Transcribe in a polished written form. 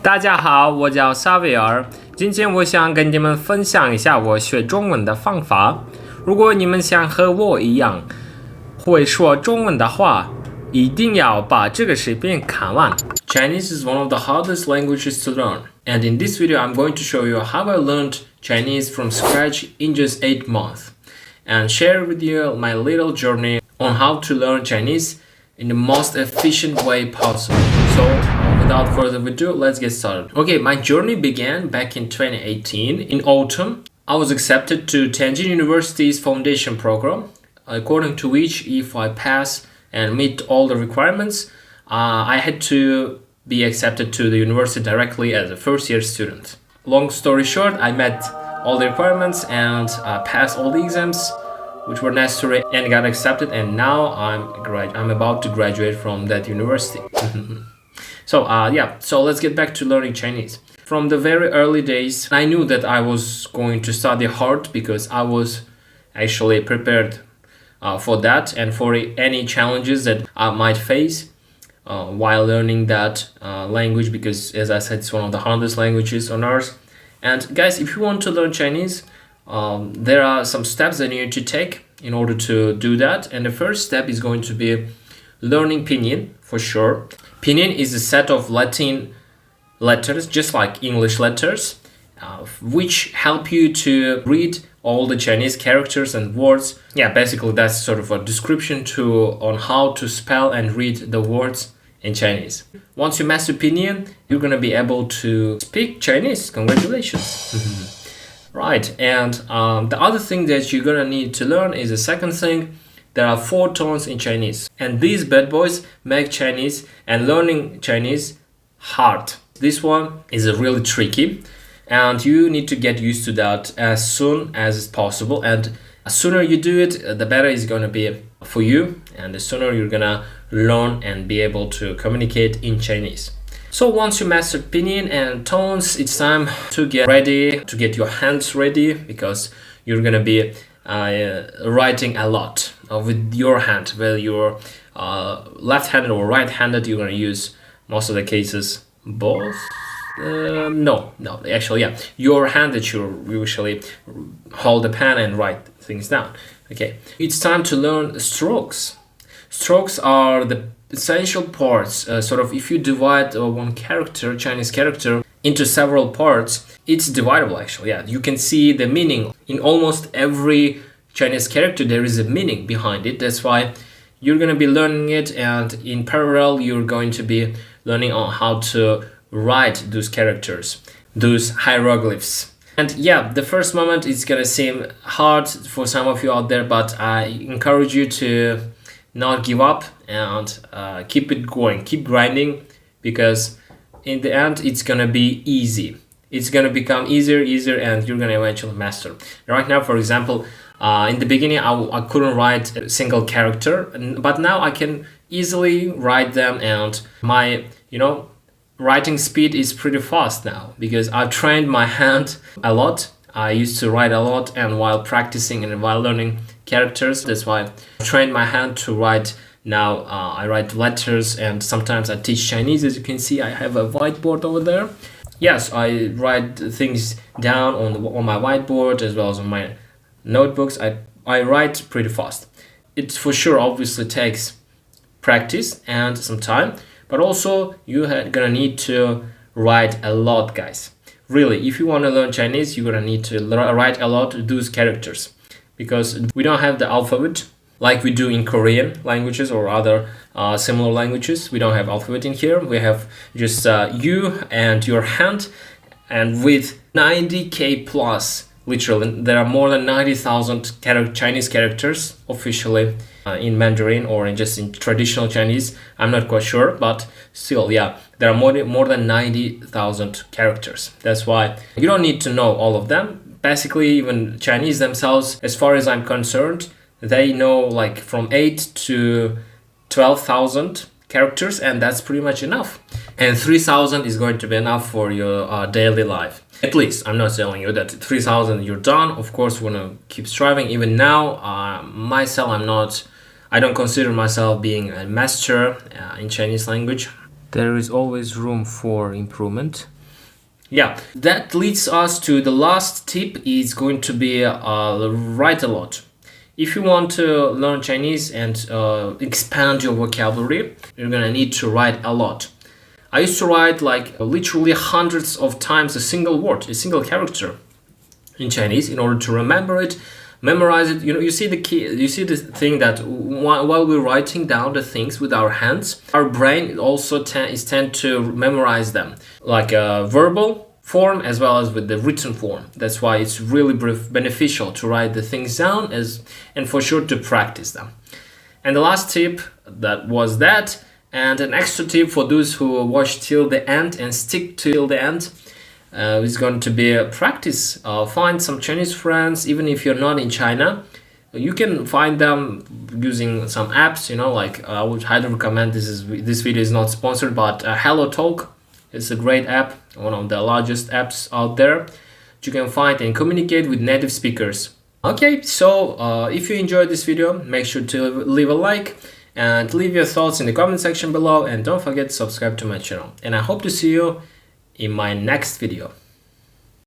大家好，我叫萨维尔。今天我想跟你们分享一下我学中文的方法。如果你们想和我一样会说中文的话，一定要把这个视频看完。Chinese is one of the hardest languages to learn, and in this video I'm going to show you how I learned Chinese from scratch in just 8 months, and share with you my little journey on how to learn Chinese in the most efficient way possible. So, without further ado, let's get started. Okay, my journey began back in 2018 in autumn. I was accepted to Tianjin University's foundation program, according to which if I pass and meet all the requirements, I had to be accepted to the university directly as a first-year student. Long story short, I met all the requirements and passed all the exams which were necessary and got accepted, and now I'm about to graduate from that university. So let's get back to learning Chinese. From the very early days, I knew that I was going to study hard because I was actually prepared for that and for any challenges that I might face while learning that language, because as I said, it's one of the hardest languages on earth. And guys, if you want to learn Chinese, there are some steps that you need to take in order to do that. And the first step is going to be learning Pinyin, for sure. Pinyin is a set of Latin letters, just like English letters, which help you to read all the Chinese characters and words. Yeah, basically that's sort of a description on how to spell and read the words in Chinese. Once you master Pinyin, you're gonna be able to speak Chinese. Congratulations. Right, and the other thing that you're gonna need to learn is the second thing. There are 4 tones in Chinese, and these bad boys make Chinese and learning Chinese hard. This one is really tricky, and you need to get used to that as soon as possible. And the sooner you do it, the better it's gonna be for you, and the sooner you're gonna learn and be able to communicate in Chinese. So once you mastered Pinyin and tones, it's time to get ready, to get your hands ready, because you're gonna be writing a lot with your hand. Whether you're left-handed or right-handed, you're gonna use most of the cases both. Your hand that you usually hold the pen and write things down. Okay, it's time to learn strokes. Strokes are the essential parts. Sort of, if you divide one character, Chinese character, into several parts, it's dividable actually. Yeah, you can see the meaning in almost every Chinese character. There is a meaning behind it. That's why you're gonna be learning it, and in parallel you're going to be learning on how to write those characters, those hieroglyphs. And yeah, the first moment is gonna seem hard for some of you out there, but I encourage you to not give up and keep it going, keep grinding, because in the end it's gonna be easy. It's gonna become easier and you're gonna eventually master. Right now, for example, in the beginning I couldn't write a single character, but now I can easily write them, and my writing speed is pretty fast now because I've trained my hand a lot. I used to write a lot, and while practicing and while learning characters, that's why I trained my hand to write. Now I write letters, and sometimes I teach Chinese. As you can see, I have a whiteboard over there. Yes, I write things down on my whiteboard as well as on my notebooks. I write pretty fast. It for sure obviously takes practice and some time, but also you're gonna need to write a lot, guys. Really, if you want to learn Chinese, you're gonna need to write a lot of those characters, because we don't have the alphabet like we do in Korean languages or other similar languages. We don't have alphabet in here. We have just you and your hand, and with 90k plus, literally, there are more than 90,000 Chinese characters officially in Mandarin or in traditional Chinese. I'm not quite sure, but still, yeah, there are more than 90,000 characters. That's why you don't need to know all of them. Basically, even Chinese themselves, as far as I'm concerned, they know like from 8 to 12,000 characters, and that's pretty much enough. And 3,000 is going to be enough for your daily life. At least, I'm not telling you that 3,000 you're done. Of course, we're gonna keep striving. Even now, myself, I don't consider myself being a master in Chinese language. There is always room for improvement. Yeah, that leads us to the last tip. Is going to be write a lot. If you want to learn Chinese and expand your vocabulary, you're gonna need to write a lot. I used to write like literally hundreds of times a single word, a single character in Chinese in order to remember it, memorize it. You see the key, you see the thing that while we're writing down the things with our hands, our brain also tend to memorize them, like a verbal form as well as with the written form. That's why it's really beneficial to write the things down and for sure to practice them. And the last tip that was that, and an extra tip for those who watch till the end and stick till the end, is going to be practice. Find some Chinese friends, even if you're not in China. You can find them using some apps. Like I would highly recommend. This video is not sponsored, but HelloTalk. It's a great app, one of the largest apps out there. You can find and communicate with native speakers. Okay, so if you enjoyed this video, make sure to leave a like and leave your thoughts in the comment section below, and don't forget to subscribe to my channel. And I hope to see you in my next video.